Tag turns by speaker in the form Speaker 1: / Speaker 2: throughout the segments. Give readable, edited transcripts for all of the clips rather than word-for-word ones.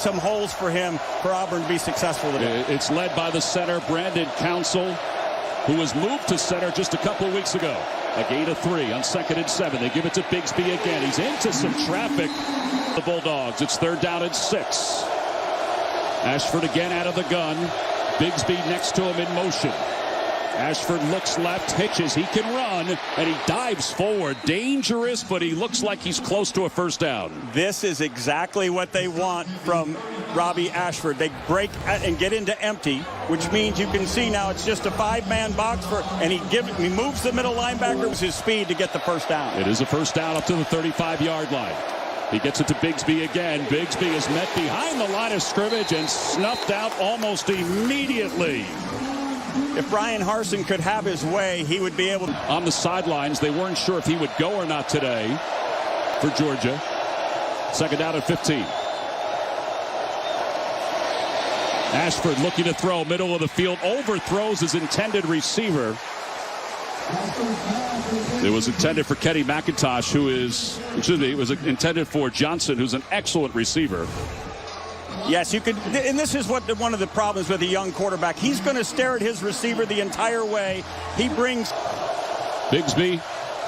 Speaker 1: some holes for him for Auburn to be successful today.
Speaker 2: It's led by the center, Brandon Council, who was moved to center just a couple of weeks ago. A gain of 3 on 2nd and 7. They give it to Bigsby again. He's into some traffic. The Bulldogs. It's 3rd down and 6. Ashford again out of the gun. Bigsby next to him in motion. Ashford looks left, hitches, he can run, and he dives forward. Dangerous, but he looks like he's close to a first down.
Speaker 1: This is exactly what they want from Robbie Ashford. They break and get into empty, which means you can see now it's just a 5-man box and he moves the middle linebacker with his speed to get the first down.
Speaker 2: It is a first down up to the 35-yard line. He gets it to Bigsby again. Bigsby is met behind the line of scrimmage and snuffed out almost immediately.
Speaker 1: If Brian Harsin could have his way, he would be able to.
Speaker 2: On the sidelines, they weren't sure if he would go or not today for Georgia. 2nd down and 15. Ashford looking to throw, middle of the field, overthrows his intended receiver. It was intended for Kenny McIntosh, it was intended for Johnson, who's an excellent receiver.
Speaker 1: Yes, you could, and this is one of the problems with a young quarterback. He's going to stare at his receiver the entire way. He brings
Speaker 2: Bigsby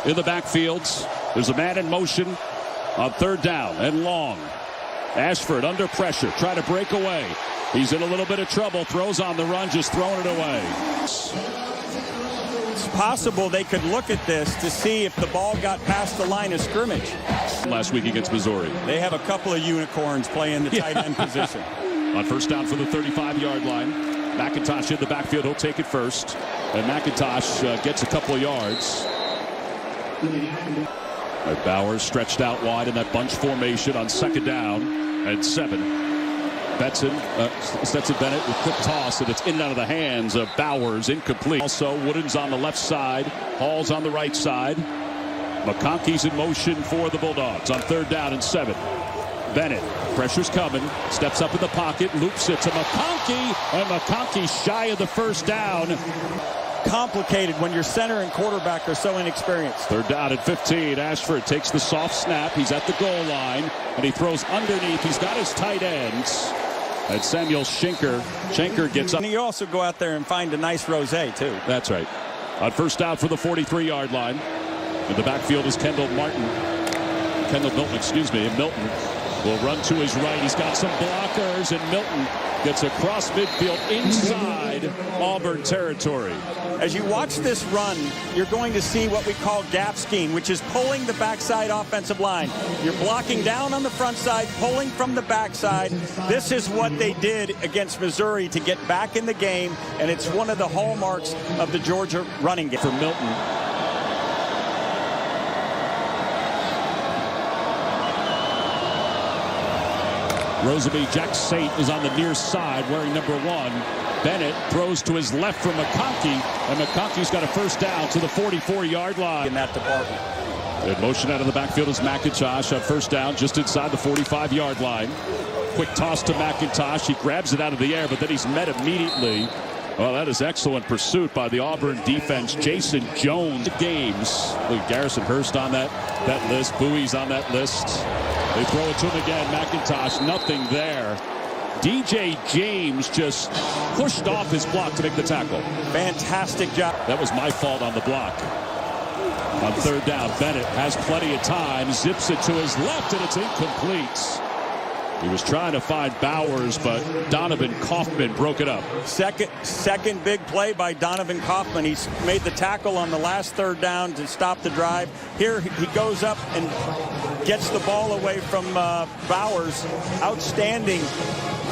Speaker 2: in the backfields. There's a man in motion on 3rd down and long. Ashford under pressure, trying to break away. He's in a little bit of trouble. Throws on the run, just throwing it away.
Speaker 1: It's possible they could look at this to see if the ball got past the line of scrimmage.
Speaker 2: Last week against Missouri.
Speaker 1: They have a couple of unicorns playing the tight end position.
Speaker 2: On first down for the 35-yard line. McIntosh in the backfield. He'll take it first. And McIntosh gets a couple of yards. Bowers stretched out wide in that bunch formation on 2nd down and 7. Stetson Bennett with quick toss, and it's in and out of the hands of Bowers, incomplete. Also, Wooden's on the left side, Hall's on the right side. McConkey's in motion for the Bulldogs on 3rd down and 7. Bennett, pressure's coming, steps up in the pocket, loops it to McConkey, and McConkey shy of the first down.
Speaker 1: Complicated when your center and quarterback are so inexperienced.
Speaker 2: 3rd down and 15. Ashford takes the soft snap. He's at the goal line, and he throws underneath. He's got his tight ends. And Samuel Schenker gets up.
Speaker 1: And you also go out there and find a nice rosé, too.
Speaker 2: That's right. On first down for the 43-yard line. In the backfield is Kendall Milton, excuse me. And Milton will run to his right. He's got some blockers, and Milton gets across midfield inside Auburn territory.
Speaker 1: As you watch this run, you're going to see what we call gap scheme, which is pulling the backside offensive line. You're blocking down on the front side, pulling from the backside. This is what they did against Missouri to get back in the game, and it's one of the hallmarks of the Georgia running game.
Speaker 2: For Milton. Roseby Jack Saint is on the near side wearing number 1. Bennett throws to his left from McConkey, and McConkey's got a first down to the 44-yard line.
Speaker 1: In that department.
Speaker 2: In motion out of the backfield is McIntosh on first down just inside the 45-yard line. Quick toss to McIntosh. He grabs it out of the air, but then he's met immediately. Well, that is excellent pursuit by the Auburn defense. Jason Jones. Games. Look at Garrison Hurst on that list. Bowie's on that list. They throw it to him again. McIntosh, nothing there. DJ James just pushed off his block to make the tackle.
Speaker 1: Fantastic job.
Speaker 2: That was my fault on the block. On 3rd down, Bennett has plenty of time, zips it to his left, and it's incomplete. He was trying to find Bowers, but Donovan Kaufman broke it up.
Speaker 1: Second big play by Donovan Kaufman. He made the tackle on the last 3rd down to stop the drive. Here he goes up and gets the ball away from Bowers. Outstanding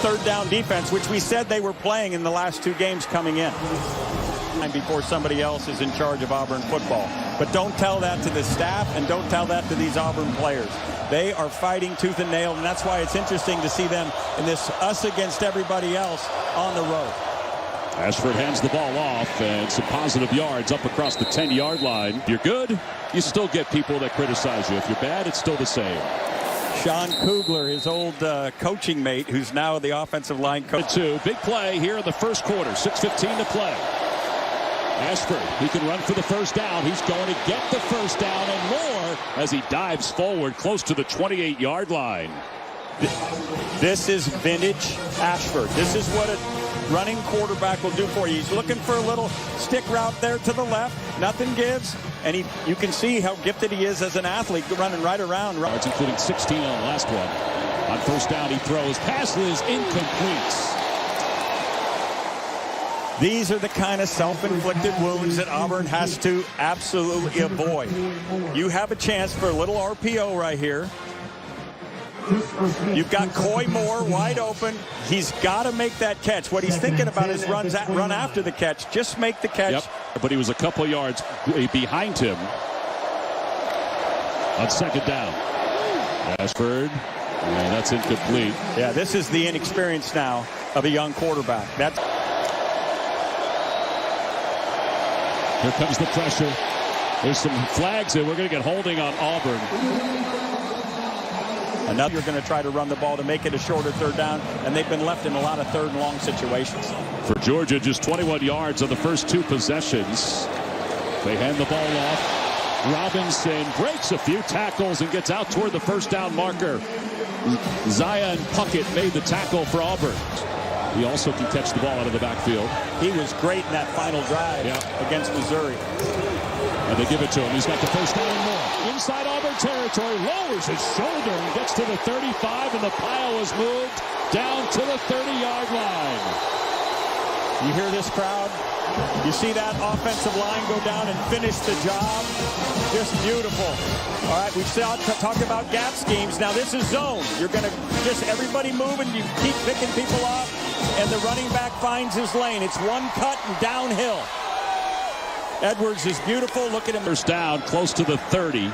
Speaker 1: 3rd down defense, which we said they were playing in the last 2 games coming in. Before somebody else is in charge of Auburn football. But don't tell that to the staff, and don't tell that to these Auburn players. They are fighting tooth and nail, and that's why it's interesting to see them in this us against everybody else on the road.
Speaker 2: Ashford hands the ball off, and some positive yards up across the 10-yard line. If you're good, you still get people that criticize you. If you're bad, it's still the same.
Speaker 1: Sean Kugler, his old coaching mate, who's now the offensive line coach.
Speaker 2: Big play here in the first quarter. 6:15 to play. Ashford, he can run for the first down. He's going to get the first down and more as he dives forward close to the 28-yard line.
Speaker 1: This is vintage Ashford. This is what a running quarterback will do for you. He's looking for a little stick route there to the left. Nothing gives. And you can see how gifted he is as an athlete, running right around.
Speaker 2: Yards, including 16 on the last one. On first down, he throws. Pass is incomplete.
Speaker 1: These are the kind of self-inflicted wounds that Auburn has to absolutely avoid. You have a chance for a little RPO right here. You've got Coy Moore wide open. He's got to make that catch. What he's thinking about is run after the catch. Just make the catch.
Speaker 2: Yep. But he was a couple yards behind him on second down. Ashford, and that's incomplete.
Speaker 1: Yeah, this is the inexperience now of a young quarterback.
Speaker 2: Here comes the pressure. There's some flags and we're going to get holding on Auburn.
Speaker 1: And now you're going to try to run the ball to make it a shorter third down, and they've been left in a lot of third and long situations.
Speaker 2: For Georgia, just 21 yards on the first two possessions. They hand the ball off. Robinson breaks a few tackles and gets out toward the first down marker. Zion Puckett made the tackle for Auburn. He also can catch the ball out of the backfield.
Speaker 1: He was great in that final drive against Missouri.
Speaker 2: And they give it to him. He's got the first down and more. Inside Auburn territory, lowers his shoulder and gets to the 35, and the pile is moved down to the 30-yard line.
Speaker 1: You hear this crowd? You see that offensive line go down and finish the job? Just beautiful. All right, we've talked about gap schemes. Now this is zone. You're going to just everybody moving. You keep picking people off, and the running back finds his lane. It's one cut and downhill. Edwards is beautiful. Look at him.
Speaker 2: First down, close to the 30.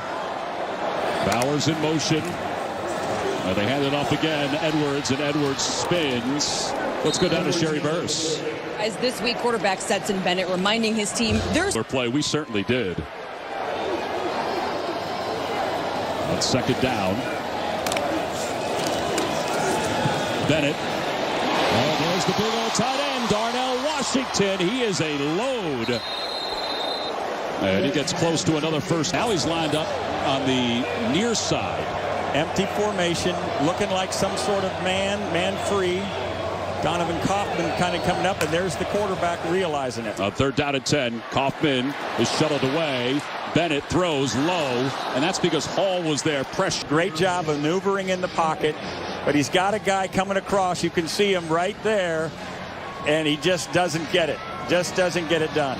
Speaker 2: Bowers in motion. They hand it off again. Edwards, and Edwards spins. Let's go down to Sherry Burris.
Speaker 3: As this week, quarterback Stetson Bennett reminding his team there's
Speaker 2: play. We certainly did. On second down. Bennett. Oh, there's the big old tight end, Darnell Washington. He is a load. And he gets close to another first. Now he's lined up on the near side.
Speaker 1: Empty formation, looking like some sort of man free. Donovan Kaufman kind of coming up, and there's the quarterback realizing it.
Speaker 2: On third down and 10, Kaufman is shuttled away. Bennett throws low, and that's because Hall was there. Pressure.
Speaker 1: Great job of maneuvering in the pocket, but he's got a guy coming across. You can see him right there, and he just doesn't get it. Just doesn't get it done.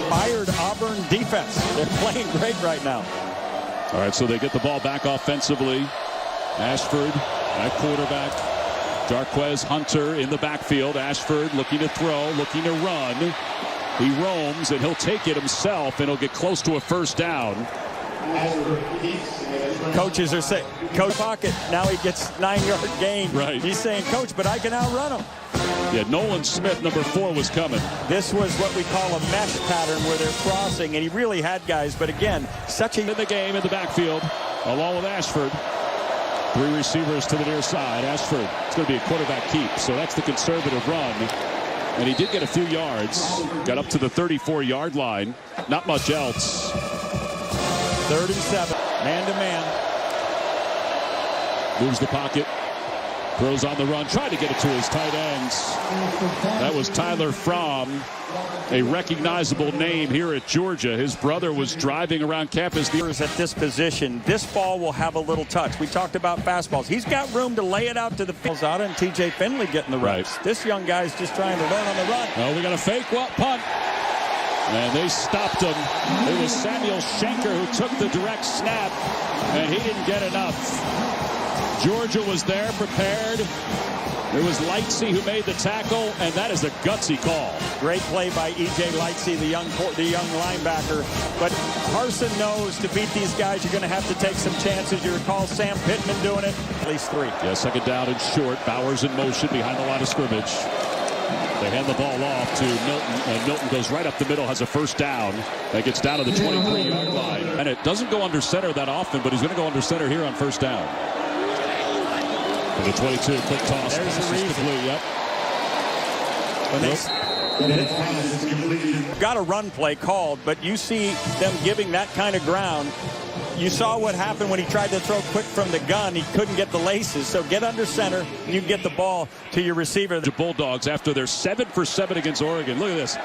Speaker 1: Fired Auburn defense. They're playing great right now.
Speaker 2: All right, so they get the ball back offensively. Ashford at quarterback. Darquez Hunter in the backfield. Ashford looking to throw, looking to run. He roams, and he'll take it himself, and he'll get close to a first down.
Speaker 1: Coaches are saying, Coach Pocket, now he gets 9-yard gain.
Speaker 2: Right.
Speaker 1: He's saying, Coach, but I can outrun him.
Speaker 2: Yeah, Nolan Smith, number 4, was coming.
Speaker 1: This was what we call a mesh pattern where they're crossing, and he really had guys, but again, such a...
Speaker 2: In the game in the backfield, along with Ashford. 3 receivers to the near side. Ashford, it's going to be a quarterback keep, so that's the conservative run. And he did get a few yards. Got up to the 34-yard line. Not much else.
Speaker 1: 3rd and 7, man-to-man.
Speaker 2: Moves the pocket. Throws on the run. Tried to get it to his tight ends. That was Tyler Fromm, a recognizable name here at Georgia. His brother was driving around campus.
Speaker 1: At this position, this ball will have a little touch. We talked about fastballs. He's got room to lay it out to the field. Out and T.J. Finley getting the reps.
Speaker 2: Right.
Speaker 1: This young guy's just trying to learn on the run.
Speaker 2: Oh, we got a fake punt. And they stopped him. It was Samuel Schenker who took the direct snap, and he didn't get enough. Georgia was there, prepared. It was Lightsey who made the tackle, and that is a gutsy call.
Speaker 1: Great play by E.J. Lightsey, the young linebacker. But Harsin knows to beat these guys, you're going to have to take some chances. You recall Sam Pittman doing it. At least 3.
Speaker 2: Yeah, second down and short. Bowers in motion behind the line of scrimmage. They hand the ball off to Milton, and Milton goes right up the middle, has a first down. That gets down to the 23-yard line. And it doesn't go under center that often, but he's going to go under center here on first down. And the 22, quick toss.
Speaker 1: There's the reason.
Speaker 2: Yep.
Speaker 1: When got a run play called, but you see them giving that kind of ground. you saw what happened when he tried to throw quick from the gun. He couldn't get the laces. So get under center, and you can get the ball to your receiver.
Speaker 2: The Bulldogs, after they're 7 for 7 against Oregon. Look at this.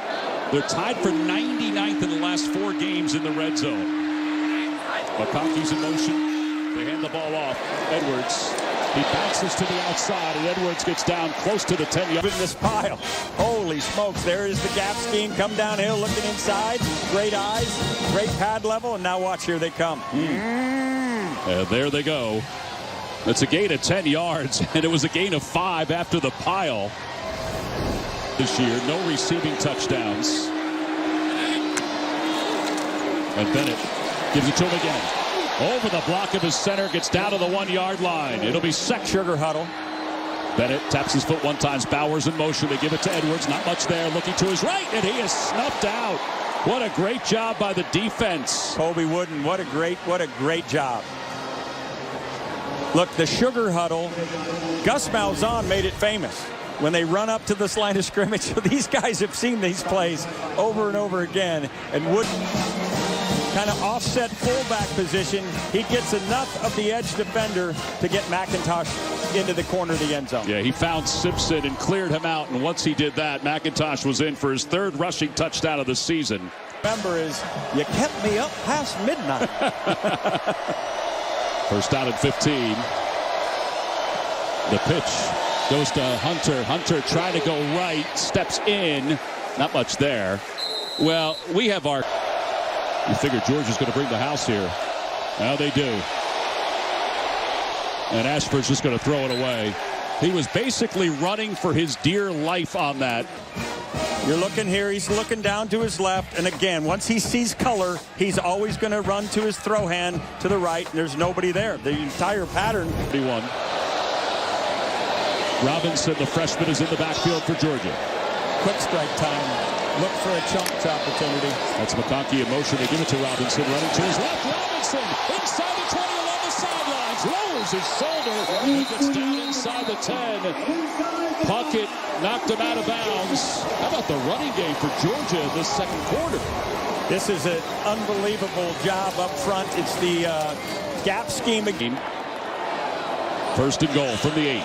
Speaker 2: They're tied for 99th in the last 4 games in the red zone. McConkey's in motion. They hand the ball off. Edwards. He bounces to the outside, and Edwards gets down close to the 10-yard.
Speaker 1: In this pile. Holy smokes. There is the gap scheme. Come downhill, looking inside. Great eyes, great pad level, and now watch, here they come.
Speaker 2: And there they go. It's a gain of 10 yards, and it was a gain of 5 after the pile. This year, no receiving touchdowns. And Bennett gives it to him again. Over the block of his center, gets down to the 1-yard line. It'll be sugar huddle. Bennett taps his foot one time. Bowers in motion. They give it to Edwards. Not much there. Looking to his right, and he is snuffed out. What a great job by the defense.
Speaker 1: Colby Wooden, what a great job. Look, the sugar huddle, Gus Malzahn made it famous when they run up to this line of scrimmage. So these guys have seen these plays over and over again. And Wooden, kind of offset fullback position. He gets enough of the edge defender to get McIntosh into the corner of the end zone.
Speaker 2: Yeah, he found Simpson and cleared him out. And once he did that, McIntosh was in for his 3rd rushing touchdown of the season.
Speaker 1: Remember is, you kept me up past midnight.
Speaker 2: First down and 15. The pitch goes to Hunter. Hunter trying to go right, steps in. Not much there. Well, we have our... You figure Georgia's going to bring the house here. Now they do. And Ashford's just going to throw it away. He was basically running for his dear life on that.
Speaker 1: You're looking here. He's looking down to his left. And again, once he sees color, he's always going to run to his throw hand to the right. And there's nobody there. The entire pattern.
Speaker 2: 31. Robinson, the freshman, is in the backfield for Georgia.
Speaker 1: Quick strike time. Look for a chunks opportunity.
Speaker 2: That's McConkey in motion. They give it to Robinson, running to his left. Robinson inside the 20 along the sidelines. Lowers his shoulder. He gets down inside the 10. Puckett knocked him out of bounds. How about the running game for Georgia in this second quarter?
Speaker 1: This is an unbelievable job up front. It's the gap scheme again.
Speaker 2: First and goal from the 8.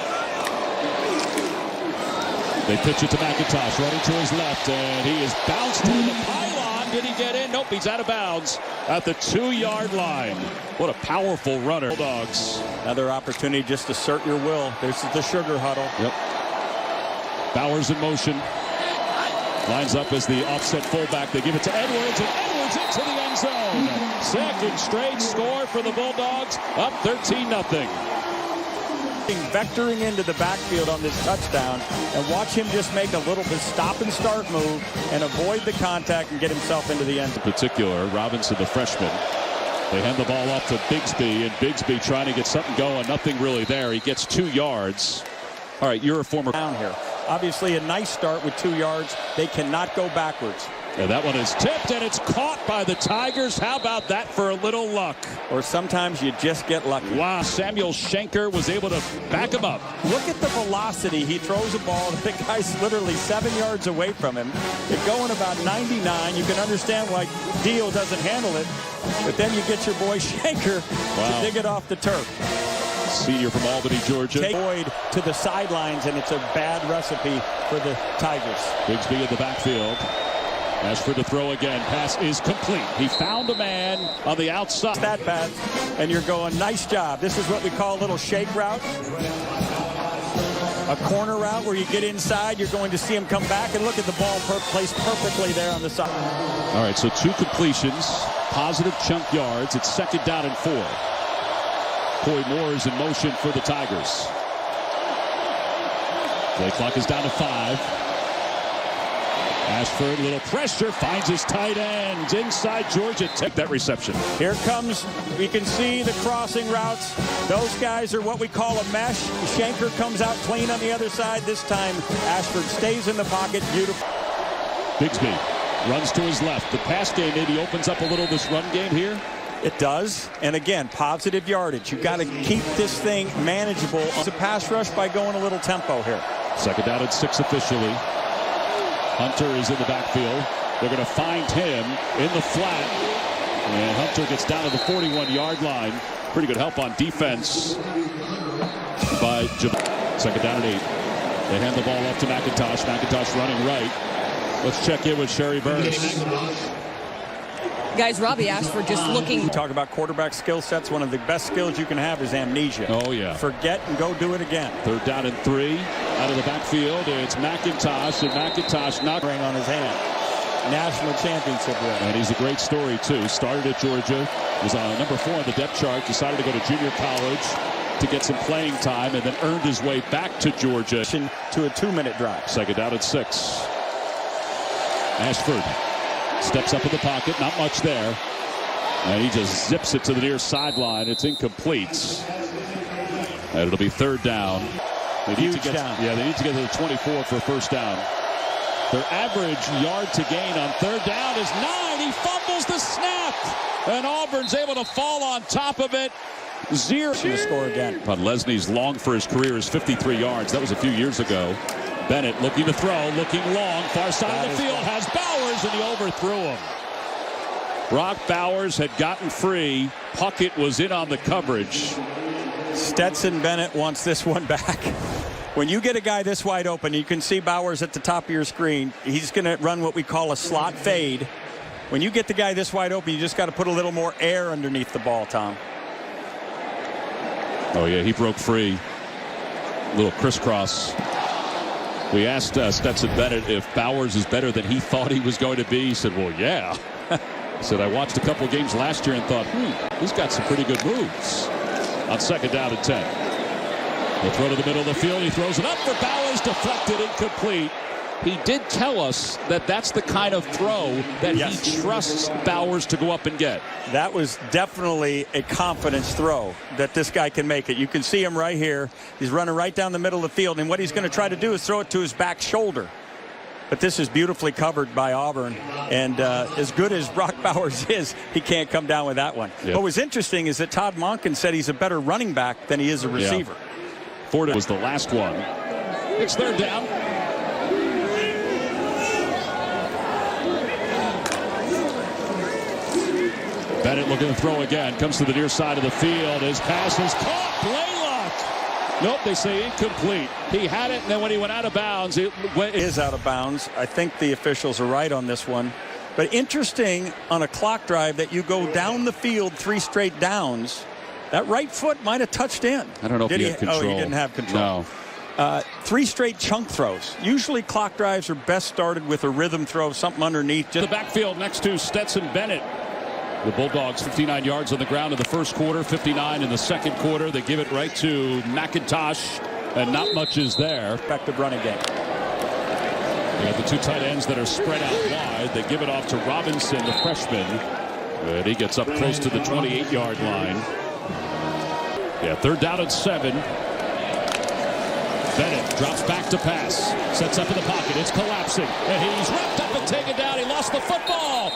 Speaker 2: They pitch it to McIntosh, running to his left, and he is bounced to the pylon. Did he get in? Nope, he's out of bounds at the 2-yard line. What a powerful runner. Bulldogs.
Speaker 1: Another opportunity just to assert your will. There's the sugar huddle.
Speaker 2: Yep. Bowers in motion. Lines up as the offset fullback. They give it to Edwards, and Edwards into the end zone. Second straight score for the Bulldogs, up 13-0.
Speaker 1: Vectoring into the backfield on this touchdown, and watch him just make a little bit stop and start move and avoid the contact and get himself into the end zone.
Speaker 2: In particular, Robinson, the freshman. They hand the ball off to Bigsby, and Bigsby trying to get something going. Nothing really there. He gets 2 yards. All right, you're a former
Speaker 1: down here. Obviously a nice start with 2 yards. They cannot go backwards.
Speaker 2: And that one is tipped, and it's caught by the Tigers. How about that for a little luck?
Speaker 1: Or sometimes you just get lucky.
Speaker 2: Wow, Samuel Schenker was able to back him up.
Speaker 1: Look at the velocity. He throws a ball. The guy's literally 7 yards away from him. It's going about 99. You can understand why Dio doesn't handle it. But then you get your boy Schenker to dig it off the turf.
Speaker 2: Senior from Albany, Georgia.
Speaker 1: Take Boyd to the sidelines, and it's a bad recipe for the Tigers.
Speaker 2: Bigsby in the backfield. Ashford to throw again. Pass is complete. He found a man on the outside.
Speaker 1: That bad, and you're going, nice job. This is what we call a little shake route. A corner route where you get inside. You're going to see him come back, and look at the ball placed perfectly there on the side.
Speaker 2: All right, so 2 completions, positive chunk yards. It's 2nd down and 4. Coy Moore is in motion for the Tigers. Play clock is down to 5. Ashford, little pressure, finds his tight end. Inside Georgia, take that reception.
Speaker 1: Here comes, we can see the crossing routes. Those guys are what we call a mesh. Schenker comes out clean on the other side. This time, Ashford stays in the pocket. Beautiful.
Speaker 2: Bigsby runs to his left. The pass game maybe opens up a little this run game here.
Speaker 1: It does. And again, positive yardage. You've got to keep this thing manageable. It's a pass rush by going a little tempo here.
Speaker 2: 2nd down and 6 officially. Hunter is in the backfield. They're going to find him in the flat. And Hunter gets down to the 41-yard line. Pretty good help on defense by Jamal. Second down and 8. They hand the ball off to McIntosh. McIntosh running right. Let's check in with Sherry Burns.
Speaker 3: Guys, Robbie Ashford just looking.
Speaker 1: Talk about quarterback skill sets. One of the best skills you can have is amnesia.
Speaker 2: Oh, yeah.
Speaker 1: Forget and go do it again.
Speaker 2: Third down and 3. Out of the backfield, it's McIntosh, and McIntosh not
Speaker 1: Ring on his hand. National championship ring.
Speaker 2: And he's a great story, too. Started at Georgia, was number 4 on the depth chart, decided to go to junior college to get some playing time, and then earned his way back to Georgia.
Speaker 1: To a 2-minute drive.
Speaker 2: Second down and 6. Ashford steps up in the pocket, not much there. And he just zips it to the near sideline. It's incomplete. And it'll be third down. They need to get down. Yeah, they need to get to the 24 for a first down. Their average yard to gain on third down is 9. He fumbles the snap. And Auburn's able to fall on top of it. 0.
Speaker 1: To score again.
Speaker 2: But Lesney's long for his career is 53 yards. That was a few years ago. Bennett looking to throw, looking long. Far side of the field has Bowers, and he overthrew him. Brock Bowers had gotten free. Puckett was in on the coverage.
Speaker 1: Stetson Bennett wants this one back. When you get a guy this wide open, you can see Bowers at the top of your screen. He's going to run what we call a slot fade. When you get the guy this wide open, you just got to put a little more air underneath the ball, Tom.
Speaker 2: Oh, yeah, he broke free. A little crisscross. We asked Stetson Bennett if Bowers is better than he thought he was going to be. He said, well, yeah. He said, I watched a couple of games last year and thought, he's got some pretty good moves. On second down and 10. He'll throw to the middle of the field. He throws it up for Bowers, deflected, incomplete. He did tell us that that's the kind of throw that he trusts Bowers to go up and get.
Speaker 1: That was definitely a confidence throw that this guy can make it. You can see him right here. He's running right down the middle of the field, and what he's going to try to do is throw it to his back shoulder. But this is beautifully covered by Auburn, and as good as Brock Bowers is, he can't come down with that one.
Speaker 2: Yep.
Speaker 1: What was interesting is that Todd Monken said he's a better running back than he is a receiver.
Speaker 2: Yeah. Ford was the last one. It's third down. Bennett looking to throw again. Comes to the near side of the field. His pass is caught. Blaylock. Nope, they say incomplete. He had it, and then when he went out of bounds, it
Speaker 1: is out of bounds. I think the officials are right on this one. But interesting on a clock drive that you go down the field 3 straight downs. That right foot might have touched in.
Speaker 2: I don't know if he had control.
Speaker 1: Oh, he didn't have control.
Speaker 2: No.
Speaker 1: 3 straight chunk throws. Usually clock drives are best started with a rhythm throw, something underneath.
Speaker 2: The backfield next to Stetson Bennett. The Bulldogs 59 yards on the ground in the first quarter, 59 in the second quarter. They give it right to McIntosh, and not much is there.
Speaker 1: Effective running game.
Speaker 2: They have the 2 tight ends that are spread out wide. They give it off to Robinson, the freshman. And he gets up close to the 28-yard line. Yeah, third down and 7. Bennett drops back to pass. Sets up in the pocket. It's collapsing. And he's wrapped up and taken down. He lost the football.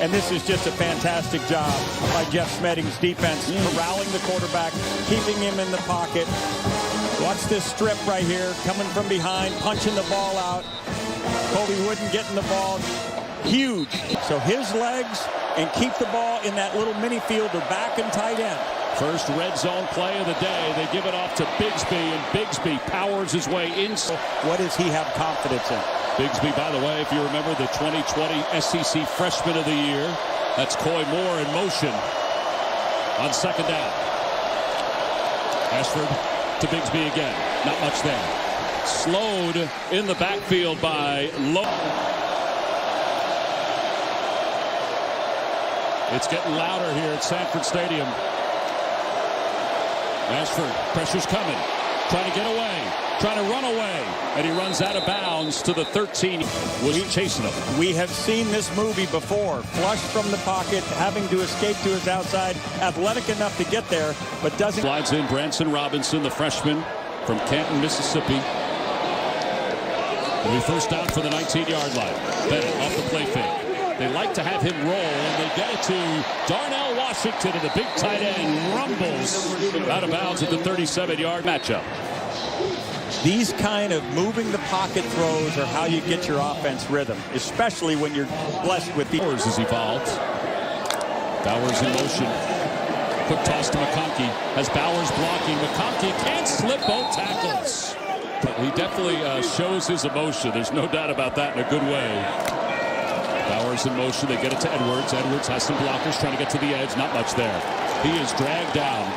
Speaker 1: And this is just a fantastic job by Jeff Smedding's defense, corralling the quarterback, keeping him in the pocket. Watch this strip right here, coming from behind, punching the ball out. Kobe Wooden getting the ball. Huge. So his legs and keep the ball in that little mini field or back and tight end.
Speaker 2: First red zone play of the day. They give it off to Bigsby, and Bigsby powers his way in.
Speaker 1: What does he have confidence in?
Speaker 2: Bigsby, by the way, if you remember the 2020 SEC Freshman of the Year, that's Coy Moore in motion on second down. Ashford to Bigsby again. Not much there. Slowed in the backfield by Lowe. It's getting louder here at Sanford Stadium. Ashford, pressure's coming. Trying to get away. Trying to run away. And he runs out of bounds to the 13. Was chasing him.
Speaker 1: We have seen this movie before. Flushed from the pocket, having to escape to his outside. Athletic enough to get there, but doesn't.
Speaker 2: Slides in Branson Robinson, the freshman from Canton, Mississippi. It'll be first down for the 19-yard line. Bennett off the play fake. They like to have him roll, and they get it to Darnell Washington, and the big tight end rumbles out of bounds at the 37-yard matchup.
Speaker 1: These kind of moving the pocket throws are how you get your offense rhythm, especially when you're blessed with the.
Speaker 2: Has evolved. Bowers in motion. Quick toss to McConkey. Has Bowers blocking. McConkey can't slip both tackles. He definitely shows his emotion. There's no doubt about that in a good way. Bowers in motion. They get it to Edwards. Edwards has some blockers trying to get to the edge. Not much there. He is dragged down.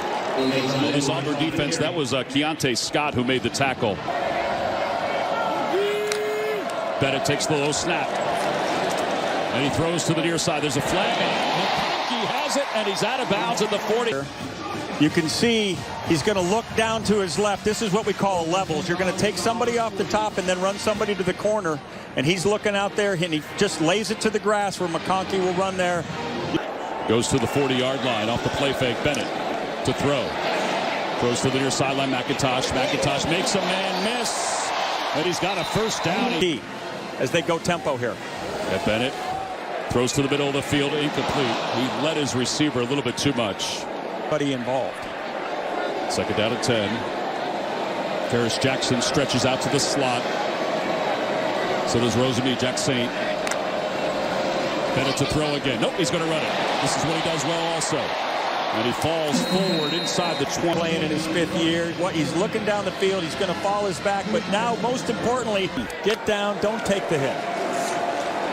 Speaker 2: This Auburn defense, that was Keontae Scott who made the tackle. Bennett takes the low snap. And he throws to the near side. There's a flag. McConkey has it, and he's out of bounds at the 40.
Speaker 1: You can see he's going to look down to his left. This is what we call levels. You're going to take somebody off the top and then run somebody to the corner. And he's looking out there, and he just lays it to the grass where McConkey will run there.
Speaker 2: Goes to the 40-yard line off the play fake. Bennett to throw. Throws to the near sideline. McIntosh. McIntosh makes a man miss. And he's got a first down.
Speaker 1: As they go tempo here.
Speaker 2: And Bennett throws to the middle of the field. Incomplete. He led his receiver a little bit too much.
Speaker 1: Buddy involved.
Speaker 2: Second down and 10. Ferris Jackson stretches out to the slot. So does Rosamie Jackson. Bennett to throw again. Nope, he's going to run it. This is what he does well also. And he falls forward inside the 20.
Speaker 1: Playing in his 5th year. He's looking down the field. He's going to fall his back. But now, most importantly, get down. Don't take the hit.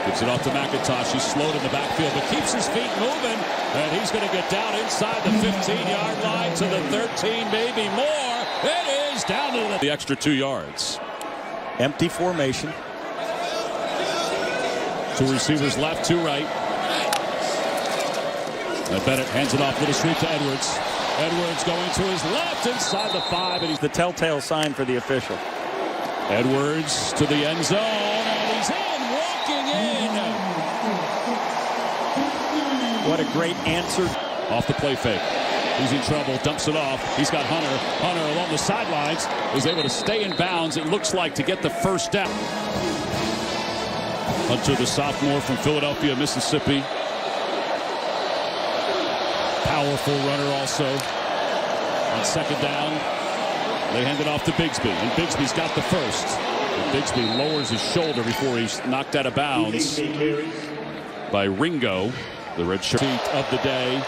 Speaker 2: Gives it off to McIntosh. He's slowed in the backfield, but keeps his feet moving. And he's going to get down inside the 15-yard line to the 13, maybe more. It is down to the extra 2 yards.
Speaker 1: Empty formation.
Speaker 2: 2 receivers left, 2 right. And Bennett hands it off with a sweep to Edwards. Edwards going to his left inside the 5. And he's
Speaker 1: the telltale sign for the official.
Speaker 2: Edwards to the end zone. And he's in, walking in.
Speaker 1: What a great answer.
Speaker 2: Off the play fake. He's in trouble. Dumps it off. He's got Hunter. Hunter along the sidelines is able to stay in bounds, it looks like, to get the first down. Hunter, the sophomore from Philadelphia, Mississippi. Powerful runner also. On second down, they hand it off to Bigsby, and Bigsby's got the first. And Bigsby lowers his shoulder before he's knocked out of bounds by Ringo, the red shirt of the day.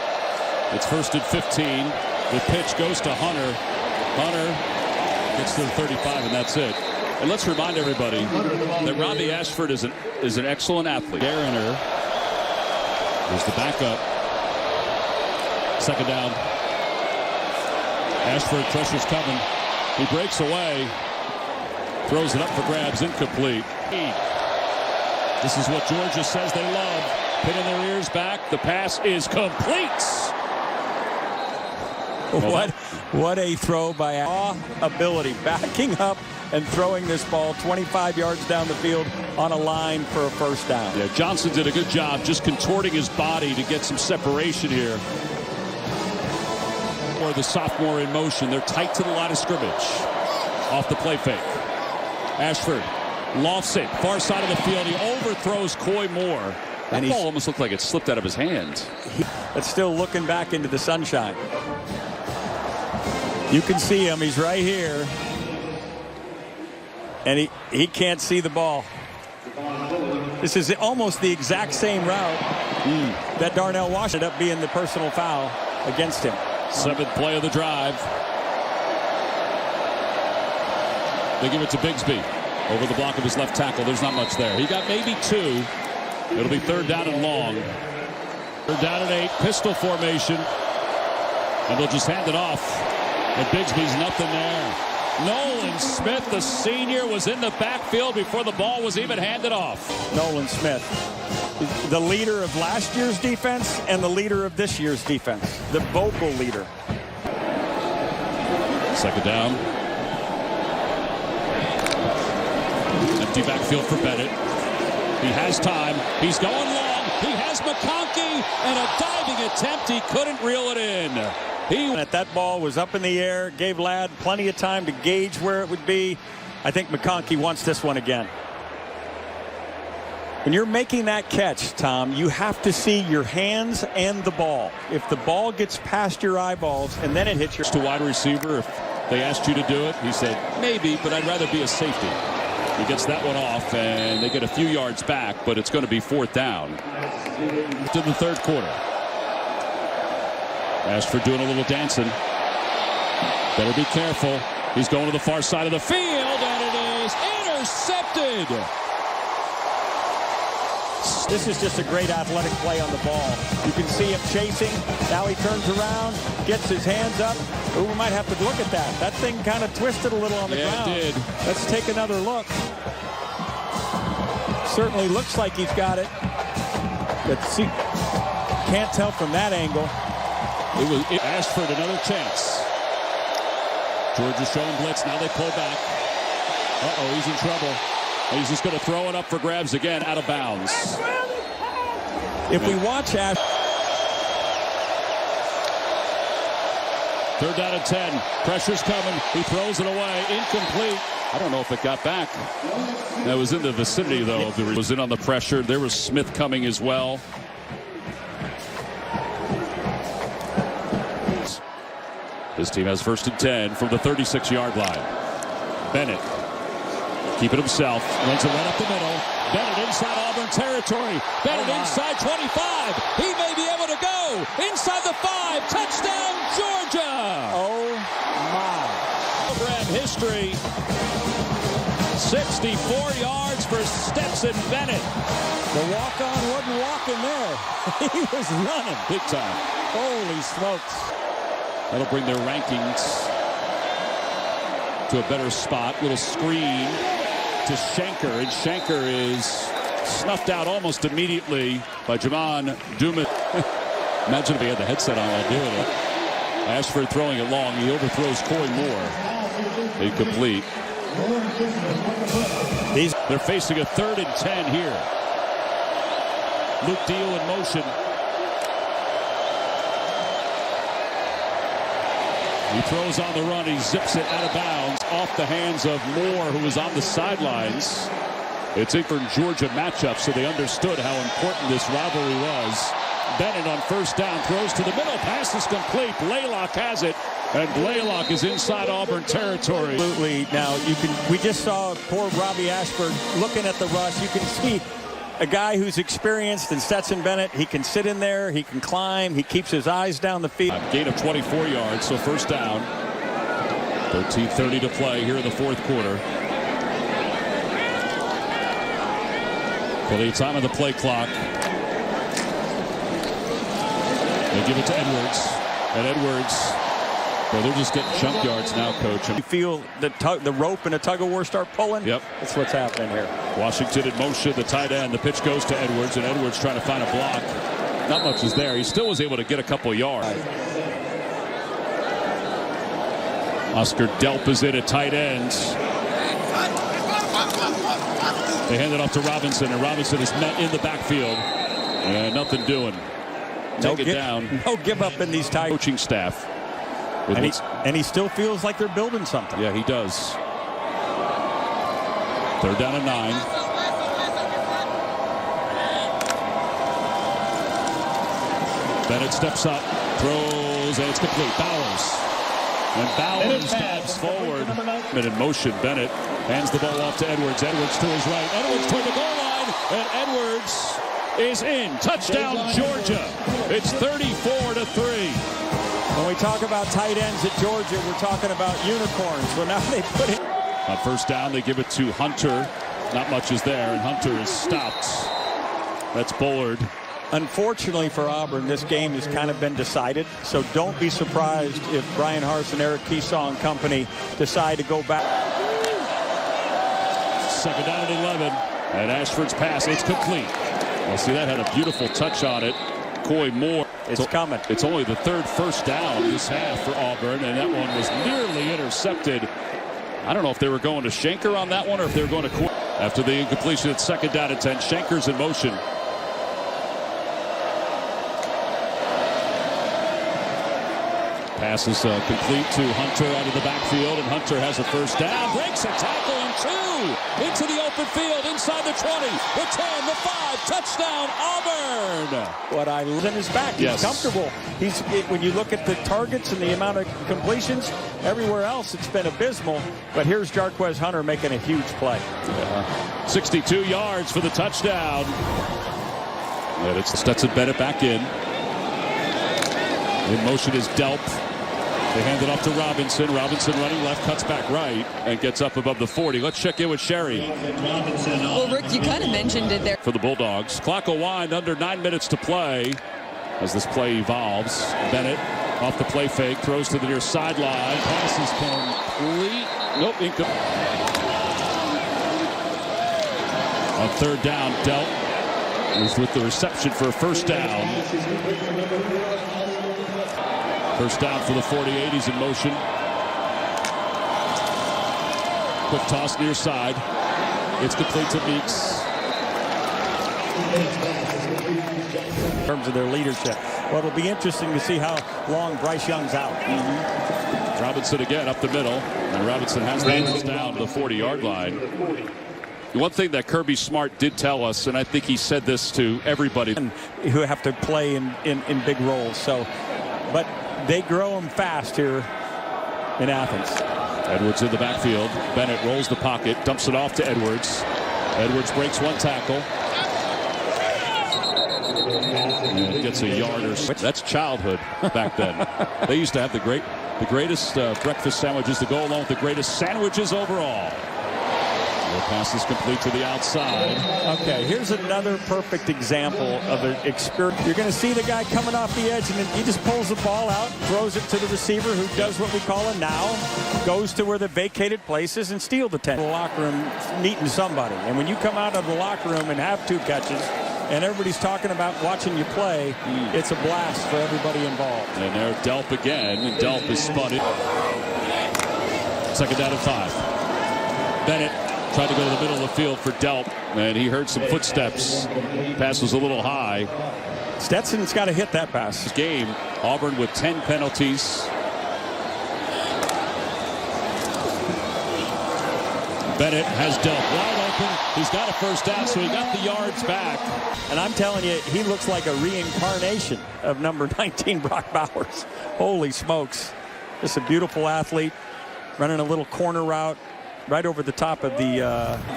Speaker 2: It's 1st and 15. The pitch goes to Hunter. Hunter gets to the 35, and that's it. And let's remind everybody that Robbie Ashford is an excellent athlete. Gariner is the backup. Second down. Ashford, pressure's coming. He breaks away. Throws it up for grabs. Incomplete. This is what Georgia says they love. Pinning their ears back. The pass is complete.
Speaker 1: What a throw by ability. Backing up and throwing this ball 25 yards down the field on a line for a first down.
Speaker 2: Yeah, Johnson did a good job just contorting his body to get some separation here. Or the sophomore in motion. They're tight to the line of scrimmage. Off the play fake. Ashford lofts it. Far side of the field. He overthrows Coy Moore. That ball almost looked like it slipped out of his hands.
Speaker 1: That's still looking back into the sunshine. You can see him. He's right here. And he can't see the ball. This is almost the exact same route that Darnell Washington ended up being the personal foul against him.
Speaker 2: 7th play of the drive. They give it to Bigsby over the block of his left tackle. There's not much there. He got maybe 2. It'll be 3rd down and long. 3rd down and 8. Pistol formation. And they'll just hand it off. And Bigsby's nothing there. Nolan Smith, the senior, was in the backfield before the ball was even handed off.
Speaker 1: Nolan Smith, the leader of last year's defense and the leader of this year's defense. The vocal leader.
Speaker 2: Second down. Empty backfield for Bennett. He has time. He's going long. He has McConkey, and a diving attempt. He couldn't reel it in.
Speaker 1: That ball was up in the air, gave Ladd plenty of time to gauge where it would be. I think McConkey wants this one again. When you're making that catch, Tom, you have to see your hands and the ball. If the ball gets past your eyeballs and then it hits your...
Speaker 2: To wide receiver, if they asked you to do it, he said, maybe, but I'd rather be a safety. He gets that one off, and they get a few yards back, but it's going to be 4th down. To the 3rd quarter. Ashford doing a little dancing. Better be careful. He's going to the far side of the field, and it is intercepted.
Speaker 1: This is just a great athletic play on the ball. You can see him chasing. Now he turns around, gets his hands up. Ooh, we might have to look at that. That thing kind of twisted a little on the ground.
Speaker 2: It did.
Speaker 1: Let's take another look. Certainly looks like he's got it. But see, can't tell from that angle.
Speaker 2: Ashford, another chance. Georgia showing blitz. Now they pull back. Uh-oh, he's in trouble. He's just going to throw it up for grabs again, out of bounds.
Speaker 1: If we watch Ashford.
Speaker 2: 3rd down and 10. Pressure's coming. He throws it away. Incomplete. I don't know if it got back. That was in the vicinity, though. It was in on the pressure. There was Smith coming as well. His team has 1st and 10 from the 36-yard line. Bennett keeping himself. Runs it right up the middle. Bennett inside Auburn territory. Bennett inside 25. He may be able to go. Inside the 5. Touchdown, Georgia.
Speaker 1: Oh, my.
Speaker 2: Program history. 64 yards for Stetson Bennett.
Speaker 1: The walk-on wasn't walking there. He was running.
Speaker 2: Big time.
Speaker 1: Holy smokes.
Speaker 2: That'll bring their rankings to a better spot. Little screen to Shanker, and Shanker is snuffed out almost immediately by Jamon Dumas. Imagine if he had the headset on while doing it. Ashford throwing it long. He overthrows Coy Moore. Incomplete. They're facing a 3rd and 10 here. Luke Deal in motion. He throws on the run. He zips it out of bounds off the hands of Moore, who was on the sidelines. It's a for Georgia matchup, so they understood how important this rivalry was. Bennett on 1st down throws to the middle. Pass is complete. Blaylock has it, and Blaylock is inside Auburn territory.
Speaker 1: Absolutely. Now we just saw poor Robbie Ashford looking at the rush. You can see a guy who's experienced in Stetson Bennett. He can sit in there. He can climb. He keeps his eyes down the field.
Speaker 2: Gain of 24 yards, so 1st down. 13:30 to play here in the 4th quarter. For the time of the play clock. They give it to Edwards. And Edwards, well, they're just getting chunk yards now, Coach.
Speaker 1: You feel the rope and a tug-of-war start pulling?
Speaker 2: Yep.
Speaker 1: That's what's happening here.
Speaker 2: Washington in motion, the tight end. The pitch goes to Edwards, and Edwards trying to find a block. Not much is there. He still was able to get a couple yards. Oscar Delp is in at tight end. They hand it off to Robinson, and Robinson is met in the backfield. And nothing doing. Take it down.
Speaker 1: No give up in these tight
Speaker 2: coaching staff.
Speaker 1: And he still feels like they're building something.
Speaker 2: Yeah, he does. 3rd down and 9. Bennett steps up, throws, and it's complete. Bowers. And Bowers stabs forward. And in motion, Bennett hands the ball off to Edwards. Edwards to his right. Edwards toward the goal line. And Edwards is in. Touchdown, Georgia. It's 34-3.
Speaker 1: When we talk about tight ends at Georgia, we're talking about unicorns. Well, now they put it.
Speaker 2: On 1st down, they give it to Hunter. Not much is there, and Hunter is stopped. That's Bullard.
Speaker 1: Unfortunately for Auburn, this game has kind of been decided, so don't be surprised if Brian Harsin and Eric Keesaw and company decide to go back.
Speaker 2: 2nd down and 11, and Ashford's pass, it's complete. Well, see, that had a beautiful touch on it. Coy Moore.
Speaker 1: It's coming.
Speaker 2: It's only the 3rd 1st down this half for Auburn, and that one was nearly intercepted. I don't know if they were going to Shanker on that one or if they were going to Coy. After the incompletion, it's 2nd down and 10. Shanker's in motion. Pass is complete to Hunter out of the backfield, and Hunter has a 1st down. Breaks a tackle and 2 into the open field, inside the 20, the 10, the 5. Touchdown, Auburn.
Speaker 1: What I love in his back. He's comfortable. When you look at the targets and the amount of completions, everywhere else it's been abysmal. But here's Jarquez Hunter making a huge play.
Speaker 2: 62 yards for the touchdown. And it's Stetson Bennett back in. In motion is Delp. They hand it off to Robinson. Robinson running left, cuts back right, and gets up above the 40. Let's check in with Sherry.
Speaker 3: Well, Rick, you kind of mentioned it there.
Speaker 2: For the Bulldogs. Clock will wind under 9 minutes to play as this play evolves. Bennett off the play fake, throws to the near sideline. Pass is complete. Nope, incomplete. On third down, Delp is with the reception for a first down. First down for the 48. He's in motion. Quick toss near side. It's complete to Meeks.
Speaker 1: In terms of their leadership. Well, it'll be interesting to see how long Bryce Young's out.
Speaker 2: Robinson again up the middle. And Robinson has the first down to the 40-yard line. One thing that Kirby Smart did tell us, and I think he said this to everybody,
Speaker 1: Who have to play in big roles. So, but they grow them fast here in Athens.
Speaker 2: Edwards in the backfield. Bennett rolls the pocket, dumps it off to Edwards. Edwards breaks one tackle. And gets a yard or so. That's childhood back then. They used to have the greatest breakfast sandwiches to go along with the greatest sandwiches overall. The pass is complete to the outside.
Speaker 1: Okay, here's another perfect example of an experience. You're going to see the guy coming off the edge, and then he just pulls the ball out, throws it to the receiver, who does what we call a now, goes to where the vacated place is and steal the 10. The locker room meeting somebody. And when you come out of the locker room and have 2 catches, and everybody's talking about watching you play, it's a blast for everybody involved.
Speaker 2: And there, Delp again, and Delp is spun it. Second down and 5. Bennett tried to go to the middle of the field for Delp, and he heard some footsteps. Pass was a little high.
Speaker 1: Stetson's got to hit that pass.
Speaker 2: This game, Auburn with 10 penalties. Bennett has Delp wide open. He's got a first down, so he got the yards back.
Speaker 1: And I'm telling you, he looks like a reincarnation of number 19, Brock Bowers. Holy smokes. Just a beautiful athlete, running a little corner route right over the top of the...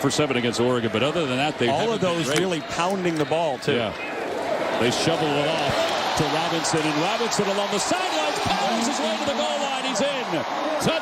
Speaker 2: For 7 against Oregon, but other than that, they
Speaker 1: all of those really pounding the ball, too.
Speaker 2: Yeah. They shovel it off to Robinson, and Robinson along the sidelines powers his way to the goal line. He's in.